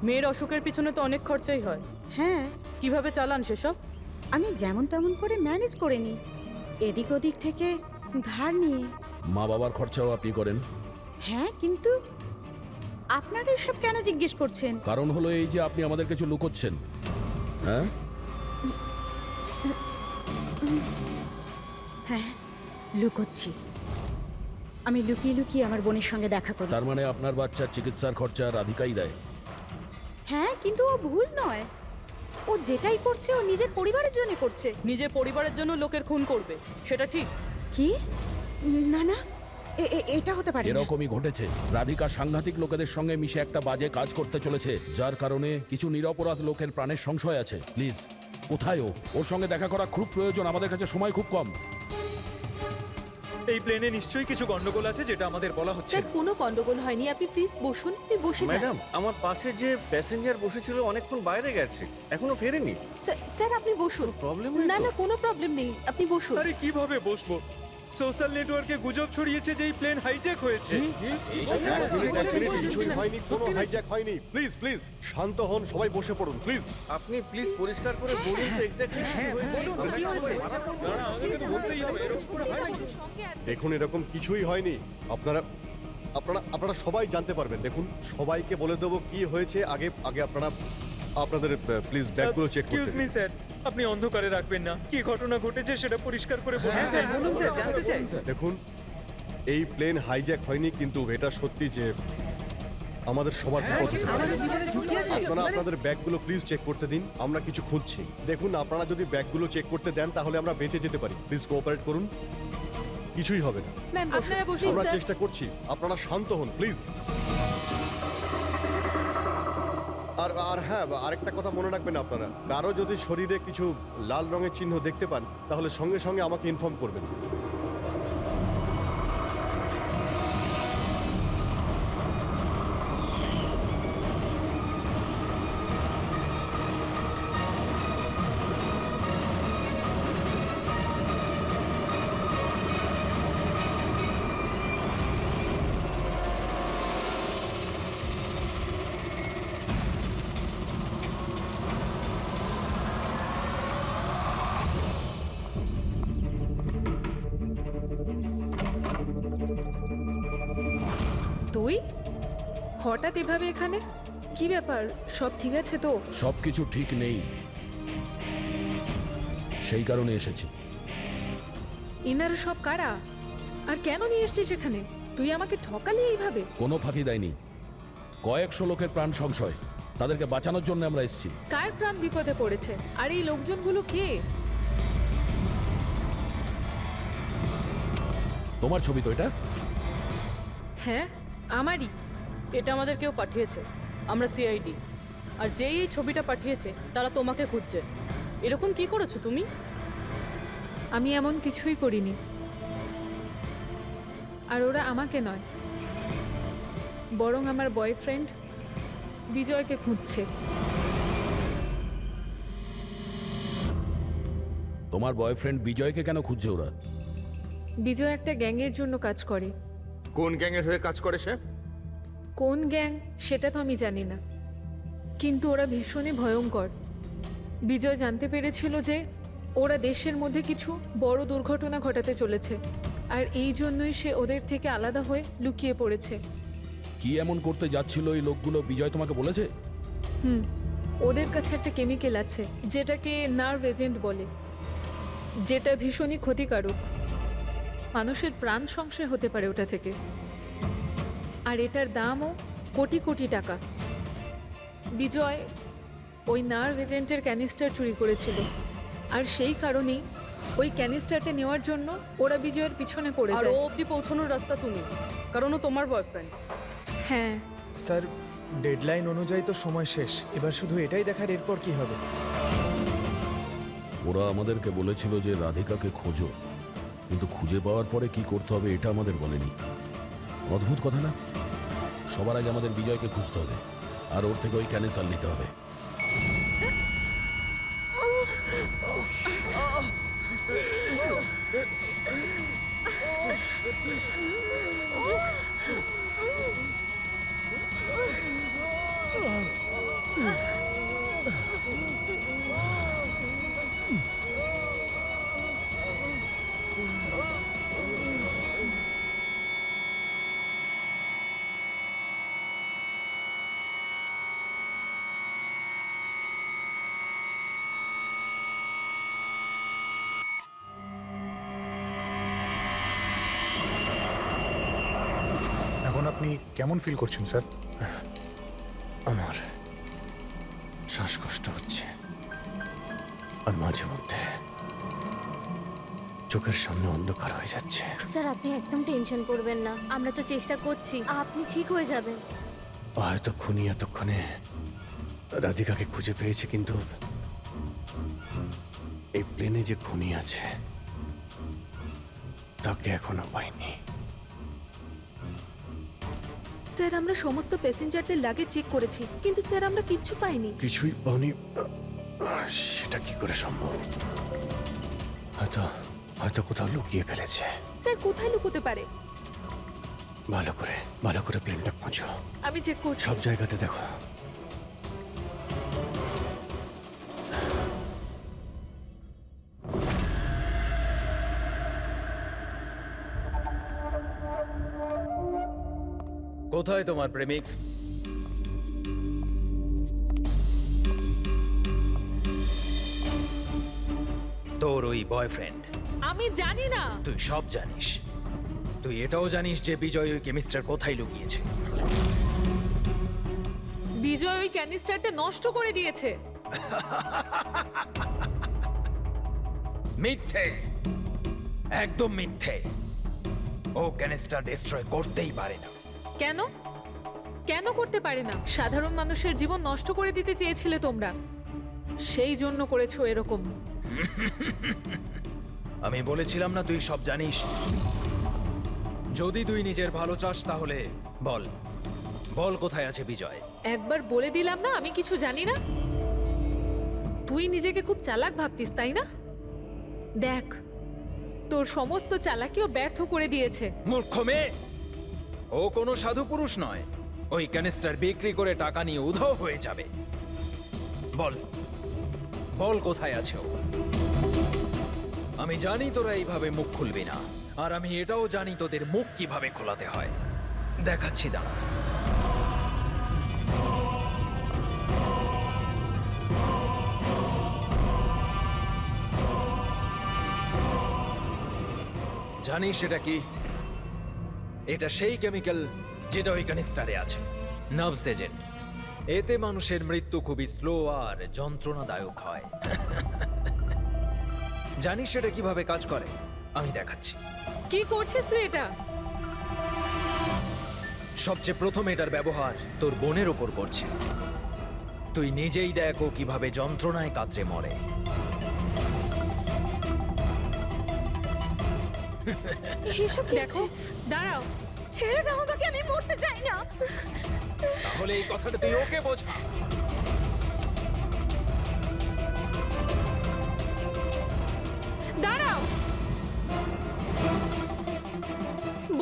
মেয়ের অসুখের পিছনে তো অনেক খরচাই হয়। হ্যাঁ। কিভাবে চালান সেসব? আমি যেমন তেমন করে ম্যানেজ করে নিই, এদিক ওদিক থেকে ধার নিয়ে। মা বাবার খরচাও আপনি করেন? হ্যাঁ, কিন্তু আপনারা এসব কেন জিজ্ঞেস করছেন? কারণ হলো এই যে আপনি আমাদের কিছু লুকোচ্ছেন, হ্যাঁ? হ্যাঁ, লুকোচ্ছি। আমি লুকিয়ে লুকিয়ে আমার বোনের সঙ্গে দেখা করি। তার মানে আপনার বাচ্চার চিকিৎসার খরচা রাধিকাই দেয়? হ্যাঁ কিন্তু ও ভুল নয়, ও যেটাই করছে ও নিজের পরিবারের জন্য করছে। নিজের পরিবারের জন্য লোকের খুন করবে, সেটা ঠিক? কি? না না, এটা হতে পারে না। এরকমই ঘটেছে। রাধিকা সাংঘাতিক লোকেদের সঙ্গে মিশে একটা বাজে কাজ করতে চলেছে, যার কারণে কিছু নিরপরাধ লোকের প্রাণের সংশয় আছে। প্লিজ, কোথায় ও? ওর সঙ্গে দেখা করা খুব প্রয়োজন, আমাদের কাছে সময় খুব কম। এই প্লেনে নিশ্চয়ই কিছু গন্ডগোল আছে যেটা আমাদের বলা হচ্ছে স্যার কোনো গন্ডগোল হয়নি, আপনি প্লিজ বসুন, আপনি বসে যান। ম্যাডাম, আমার পাশে যে প্যাসেঞ্জার বসেছিল অনেকক্ষণ বাইরে গেছে, এখনো ফেরেনি। স্যার আপনি বসুন। প্রবলেম না না, কোনো প্রবলেম নেই, আপনি বসুন। আরে কিভাবে বসবো? সোশ্যাল নেটওয়ার্কে গুজব ছড়িয়েছে যে এই প্লেন হাইজ্যাক হয়েছে। কিছুই হয়নি, কোনো হাইজ্যাক হয়নি। প্লিজ প্লিজ শান্ত হন, সবাই বসে পড়ুন প্লিজ। আপনি প্লিজ পরিষ্কার করে বলুন তো এক্স্যাক্টলি কি হয়েছে। দেখুন, এরকম কিছুই হয়নি। আপনারা আপনারা আপনারা সবাই জানতে পারবেন। দেখুন, সবাইকে বলে দেবো কি হয়েছে। আগে আগে আপনাদের প্লিজ ব্যাগগুলো চেক এক্সকিউজ করতে মি দিন। স্যার, আপনি অন্ধকারে রাখবেন না। কি ঘটনা ঘটেছে সেটা পরিষ্কার করে বলুন স্যার। দেখুন, এই প্লেন হাইজ্যাক হয়নি, কিন্তু এটা সত্যি যে আমাদের সবার বিপদ হতে পারে। আপনারা আপনাদের ব্যাগগুলো প্লিজ চেক করতে দিন, আমরা কিছু খুঁজছি। দেখুন, আপনারা যদি ব্যাগগুলো চেক করতে দেন তাহলে আমরা বেঁচে যেতে পারি। প্লিজ কোঅপারেট করুন, কিছুই হবে না। ম্যাম আপনারা বসুন আমরা স্যার। চেষ্টা করছি, আপনারা শান্ত হন প্লিজ। আর আর হ্যাঁ, আরেকটা কথা মনে রাখবেন, আপনারা কারো যদি শরীরে কিছু লাল রঙের চিহ্ন দেখতে পান তাহলে সঙ্গে সঙ্গে আমাকে ইনফর্ম করবেন। তুই হঠাৎ এভাবে এখানে? কি ব্যাপার, সব ঠিক আছে তো? সবকিছু ঠিক নেই, সেই কারণে এসেছি। ইনারা সব কারা আর কেন নিয়ে এসছিস এখানে? তুই আমাকে ঠকালি এইভাবে? কোনো ফাঁকি দেয়নি, কয়েকশো লোকের প্রাণ সংশয়, তাদেরকে বাঁচানোর জন্য আমরা এসেছি। কার প্রাণ বিপদে পড়েছে? আর এই লোকজনগুলো কে? তোমার ছবি তো এটা? হ্যাঁ আমারই। এটা আমাদের কেউ পাঠিয়েছে, আমরা সিআইডি। আর যেই এই ছবিটা পাঠিয়েছে তারা তোমাকে খুঁজছে। এরকম কি করেছো তুমি? আমি এমন কিছুই করিনি। আর ওরা আমাকে নয়, বরং আমার বয়ফ্রেন্ড বিজয়কে খুঁজছে। তোমার বয়ফ্রেন্ড বিজয়কে কেন খুঁজছে ওরা? বিজয় একটা গ্যাংয়ের জন্য কাজ করে। কোন গ্যাংয়ের হয়ে কাজ করে সে? কোন গ্যাং সেটা তো আমি জানি না, কিন্তু ওরা ভীষণই ভয়ঙ্কর। বিজয় জানতে পেরেছিল যে ওরা দেশের মধ্যে কিছু বড় দুর্ঘটনা ঘটাতে চলেছে, আর এই জন্যই সে ওদের থেকে আলাদা হয়ে লুকিয়ে পড়েছে। কি এমন করতে যাচ্ছিল এই লোকগুলো, বিজয় তোমাকে বলেছে? ওদের কাছে একটা কেমিক্যাল আছে যেটাকে নার্ভ এজেন্ট বলে, যেটা ভীষণই ক্ষতিকারক। মানুষের প্রাণ সংশয় হতে পারে ওটা থেকে, আর এটার দামও কোটি কোটি টাকা। বিজয় ওই নার্ভ এজেন্টের ক্যানিস্টার চুরি করেছিল, আর সেই কারণেই ওই ক্যানিস্টারটা নেওয়ার জন্য ওরা বিজয়ের পিছনে পড়ে আর যায়। ও অব্দি পৌঁছানোর রাস্তা তুমি, কারণ ও তোমার বয়ফ্রেন্ড। হ্যাঁ স্যার, ডেডলাইন অনুযায়ী তো সময় শেষ, এবার শুধু এটাই দেখার এরপর কি হবে। ওরা আমাদেরকে বলেছিল যে রাধিকাকে খোঁজো, কিন্তু খুঁজে পাওয়ার পরে কি করতে হবে এটা আমাদের বলেনি। অদ্ভুত কথা না? সবার আগে আমাদের বিজয়কে খুঁজতে হবে, আর ওর থেকে ওই ক্যানেসার নিতে হবে। এখন আপনি কেমন ফিল করছেন স্যার? মধ্যে চোখের সামনে অন্ধকার হয়ে যাচ্ছে। স্যার আপনি একদম টেনশন করবেন না, আমরা তো চেষ্টা করছি, আপনি ঠিক হয়ে যাবেন। হয়তো খুনি এতক্ষণে রাধিকাকে খুঁজে পেয়েছে, কিন্তু এই প্লেনে যে খুনি আছে তাকে এখনো পাইনি। স্যার আমরা সমস্ত প্যাসেঞ্জারদের লাগেজ চেক করেছি, কিন্তু স্যার আমরা কিচ্ছু পাইনি। কিছুই পাওনি? সেটা কি করে সম্ভব? হয়তো হয়তো কোথাও লুকিয়ে ফেলেছে। স্যার কোথায় লুকোতে পারে? ভালো করে প্লেনটা খোঁজো। আমি চেক করছি। সব জায়গাতে দেখো। কোথায় তোমার প্রেমিক? তোর ওই বয়ফ্রেন্ড। আমি জানি না। তুই সব জানিস। তুই এটাও জানিস যে বিজয় ওই কেমিস্টার কোথায় লুকিয়েছে। বিজয় ওই ক্যানিস্টারটা নষ্ট করে দিয়েছে। মিথ্যে, একদম মিথ্যে। ও ক্যানিস্টার ডিস্ট্রয় করতেই পারে না। কেন কেন করতে পারে না? সাধারণ মানুষের জীবন নষ্ট করে দিতে চেয়েছিলে তোমরা, সেই জন্য করেছো এরকম। আমি বলেছিলাম না তুই সব জানিস? যদি তুই নিজের ভালো চাস তাহলে বল, বল কোথায় আছে বিজয়? একবার বলে দিলাম না আমি কিছু জানি না। তুই নিজেকে খুব চালাক ভাবতিস তাই না? দেখ তোর সমস্ত চালাকিও ব্যর্থ করে দিয়েছে। মূর্খ মেয়ে, ও কোনো সাধু পুরুষ নয়। ওই ক্যানিস্টার বিক্রি করে টাকা নিয়ে উধাও হয়ে যাবে। বল, বল কোথায় আছে ও? আমি জানি তোরা এইভাবে মুখ খুলবি না, আর আমি এটাও জানি তোদের মুখ কিভাবে খোলাতে হয়। দেখাচ্ছি দাঁড়া। জানিস এটা কি? এটা সেই কেমিক্যাল যেটা ওই ক্যানিস্টারে আছে, নার্ভস এজেন্ট। এতে মানুষের মৃত্যু খুবই স্লো আর যন্ত্রণাদায়ক হয়। জানিস সেটা কিভাবে কাজ করে? আমি দেখাচ্ছি। কি করছিস তুই এটা? সবচেয়ে প্রথম এটার ব্যবহার তোর বোনের ওপর করছে। তুই নিজেই দেখ ও কিভাবে যন্ত্রণায় কাতরে মরে। এসব দেখো, দাঁড়াও। ছেড়ে দাও আমাকে, আমি মরতে চাই না। তাহলে এই কথাটা তুই ওকে বোঝা। দাঁড়াও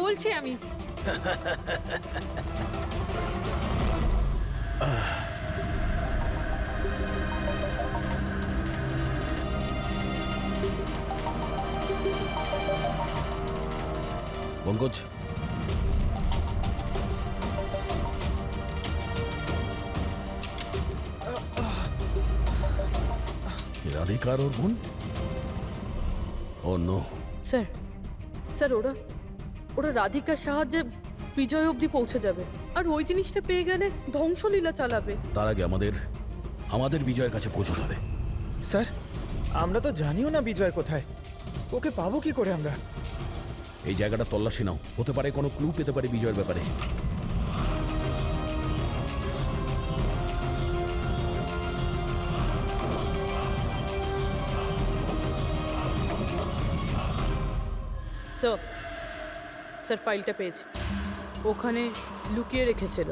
বলছি আমি। পঙ্কজ, রাধিকার ওর বোন? ও নো। স্যার স্যার ওরা ওরা রাধিকার সাহায্যে বিজয় অবধি পৌঁছে যাবে, আর ওই জিনিসটা পেয়ে গেলে ধ্বংসলীলা চালাবে। তার আগে আমাদের বিজয়ের কাছে পৌঁছতে হবে। স্যার আমরা তো জানিও না বিজয় কোথায়, ওকে পাবো কি করে আমরা? এই জায়গাটা তল্লাশি নাও, হতে পারে কোনো ক্লু পেতে পারে বিজয়ের ব্যাপারে। স্যার ফাইলটা পেয়েছি, ওখানে লুকিয়ে রেখেছিল।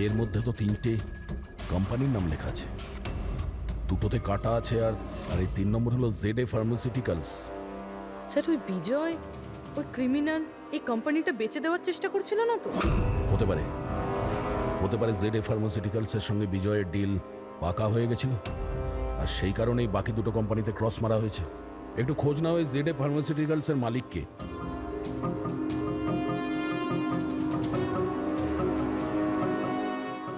এর মধ্যে তো 3টে কোম্পানির নাম লেখা আছে, দুটোতে কাটা আছে, আর এই 3 নম্বর হলো ZA ফার্মাসিউটিক্যালস। স্যার ওই বিজয়, ওই ক্রিমিনাল এই কোম্পানিটা বেচে দেওয়ার চেষ্টা করছিল না তো? হতে পারে ZA ফার্মাসিউটিক্যালসের সঙ্গে বিজয়ের ডিল পাকা হয়ে গেছিল, আর সেই কারণেই বাকি দুটো কোম্পানিতে ক্রস মারা হয়েছে। একটু খোঁজ নাও ওই ZA ফার্মাসিউটিক্যালসের মালিককে।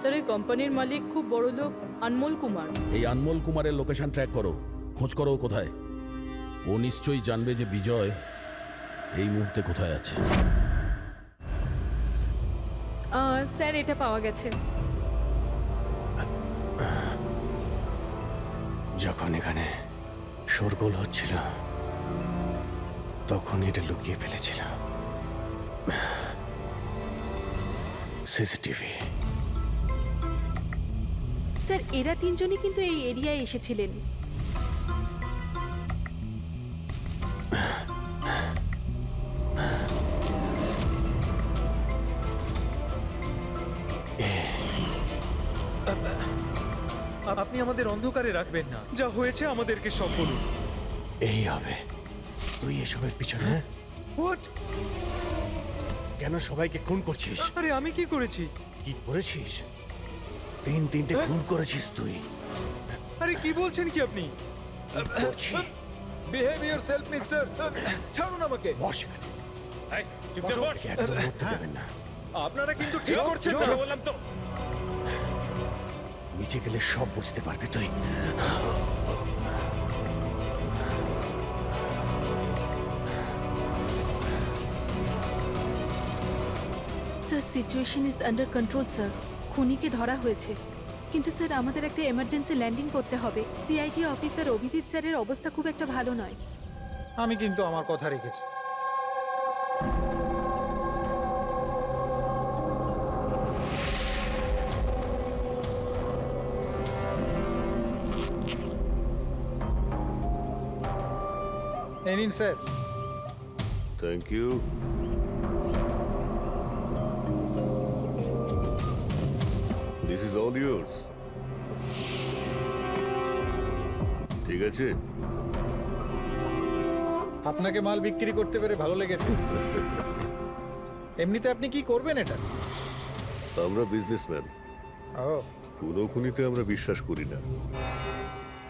স্যার এই কোম্পানির মালিক খুব বড় লোক আনমোল কুমার। এই আনমোল কুমারের লোকেশন ট্র্যাক করো, খোঁজ করো ও কোথায়। ও নিশ্চয়ই জানবে যে বিজয় এই মুহূর্তে কোথায় আছে। স্যার এটা পাওয়া গেছে। যখন এখানে শোরগোল হচ্ছিল তখন এটা লুকিয়ে ফেলেছিল সিসিটিভি। স্যার এরা তিনজনই কিন্তু এই এরিয়ায় এসেছিলেন। আপনি আমাদের অন্ধকারে রাখবেন না, যা হয়েছে আমাদেরকে সব বলুন। এই হবে তুই এসবের পিছনে হোয়াট? কেন সবাইকে খুন করছিস? আরে আমি কি করেছি? কি করেছিস? তিনটে খুন করেছিস তুই। আরে কি বলছেন কি আপনি? Behave yourself mister. ছাড়ুন আমাকে। বস চুপচাপ বস। একদম উঠতে দেবেন না। আপনারা কিন্তু ঠিক করছেন না। বললাম তো। নিচে গেলে সব বুঝতে পারবি তুই। Sir situation is under control sir. খুনিকে ধরা হয়েছে, কিন্তু স্যার আমাদের একটা এমার্জেন্সি ল্যান্ডিং করতে হবে। সিআইডি অফিসার অভিজিৎ স্যারের অবস্থা খুব একটা ভালো নয়। আমি কিন্তু আমার কথা রেখেছি। এই নিন sir. Thank you. This is all yours. ঠিক আছে, আপনাকে মাল বিক্রি করতে পেরে ভালো লেগেছে। এমনিতে আপনি কি করবেন এটা? আমরা বিজনেসম্যান, ও কোনো খুনিতে আমরা বিশ্বাস করি না,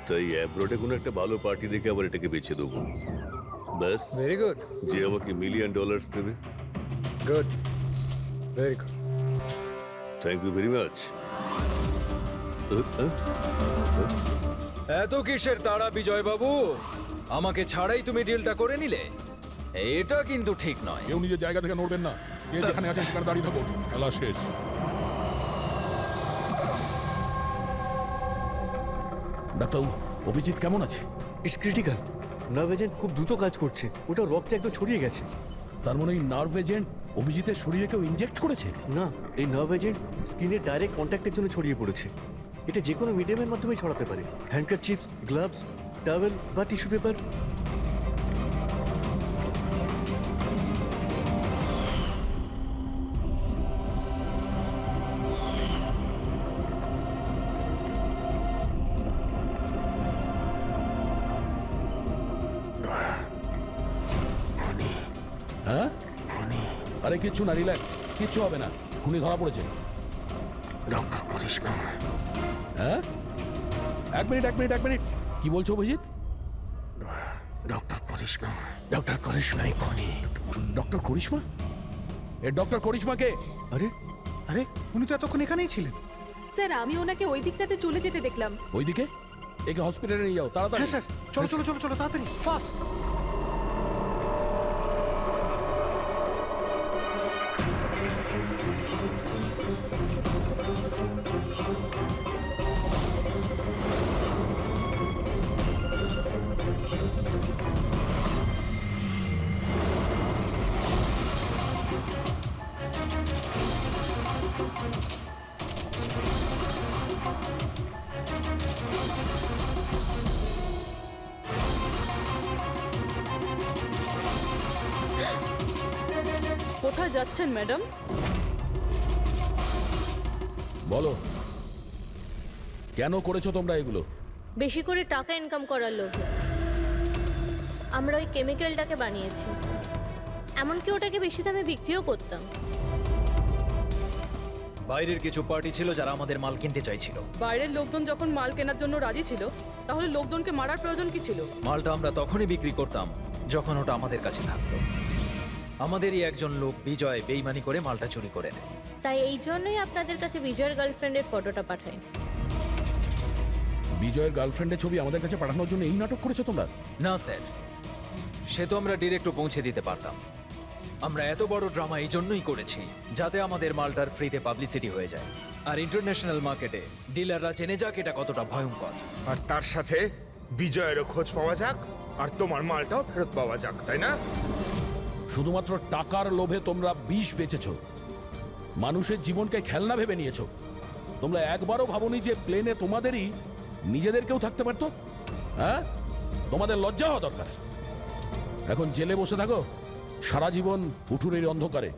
তাই অ্যাব্রোডে কোনো একটা ভালো পার্টি দেখে আবার এটাকে বেচে দেবো। ব্যাস। Very good. যে আমাকে $1 মিলিয়ন দেবে। Good, very good. Thank you very much. এত কিসের তাড়া বিজয় বাবু? আমাকে ছাড়াই তুমি ডিলটা করে নিলে? এটা কিন্তু ঠিক নয়। কেউ নিজের জায়গা থেকে নড়বেন না। যে যেখানে আছে সেখানে দাঁড়িয়ে থাকো। খেলা শেষ। ডাক্তারবাবু, অভিজিৎ কেমন আছে? It's critical. নার্ভ এজেন্ট খুব দ্রুত কাজ করছে, ওটা রক্তে একদম ছড়িয়ে গেছে। তার মানে ওই নার্ভ এজেন্ট অভিজিতের শরীরে কেউ ইনজেক্ট করেছে? না, এই নার্ভ এজেন্ট স্কিনের ডাইরেক্ট কন্ট্যাক্টের জন্য ছড়িয়ে পড়েছে। এটা যে কোনো মিডিয়ামের মাধ্যমে ছড়াতে পারে। হ্যান্ডকারচিপস, গ্লাভস, টাওয়েল বা টিস্যু পেপার। হ্যাঁ? আরে কিচ্ছু না, রিল্যাক্স, কিচ্ছু হবে না। খুনি ধরা পড়েছে। ডক্টর করিশ্মা। হ্যাঁ? এক মিনিট। কি বলছো অভিজিৎ? ডক্টর করিশ্মা। ডক্টর করিশ্মাই খুনি। ডক্টর করিশ্মা? এ ডক্টর করিশ্মাকে? আরে আরে উনি তো এতক্ষণ এখানেই ছিলেন। স্যার আমি ওনাকে ওই দিকটাতে চলে যেতে দেখলাম। ওইদিকে? একে হসপিটালে নিয়ে যাও তাড়াতাড়ি। হ্যাঁ স্যার, চলো চলো চলো চলো তাড়াতাড়ি, ফাস্ট। কোথায় যাচ্ছেন ম্যাডাম? বলো, কেন করেছো তোমরা এগুলো? বেশি করে টাকা ইনকাম করার লোভে আমরা ওই কেমিক্যালটাকে বানিয়েছি। এমনকি ওটাকে বেশি দামে বিক্রিও করতাম। বাইরের কিছু পার্টি ছিল যারা আমাদের মাল কিনতে চাইছিল। বাইরের লোকজন যখন মাল কেনার জন্য রাজি ছিল, তাহলে লোকজনকে মারার প্রয়োজন কি ছিল? মালটা আমরা তখনই বিক্রি করতাম যখন ওটা আমাদের কাছে থাকতো। আমাদেরই একজন লোক বিজয় বেইমানি করে মালটা চুরি করে নেয়। তাই এই জন্যই আপনাদের কাছে বিজয়ের গার্লফ্রেন্ডের ফটোটা পাঠাই। বিজয়ের গার্লফ্রেন্ডের ছবি আমাদের কাছে পাঠানোর জন্য এই নাটক করেছো তোমরা? না স্যার, সে তো আমরা ডিরেক্টও পৌঁছে দিতে পারতাম। আমরা এত বড় ড্রামা এই জন্যই করেছি যাতে আমাদের মালটার ফ্রিতে পাবলিসিটি হয়ে যায় আর ইন্টারন্যাশনাল মার্কেটে ডিলাররা জেনে যাক এটা কতটা ভয়ঙ্কর। আর তার সাথে বিজয়েরও খোঁজ পাওয়া যাক আর তোমার মালটাও ফেরত পাওয়া যাক, তাই না? শুধুমাত্র টাকার লোভে তোমরা বিষ বেচেছ, মানুষের জীবনকে খেলনা ভেবে নিয়েছো। তোমরা একবারও ভাবোনি যে প্লেনে তোমাদেরই নিজেদেরকেও থাকতে পারতো? হ্যাঁ, তোমাদের লজ্জা হওয়া দরকার। এখন জেলে বসে থাকো সারা জীবন উঠুনের অন্ধকারে।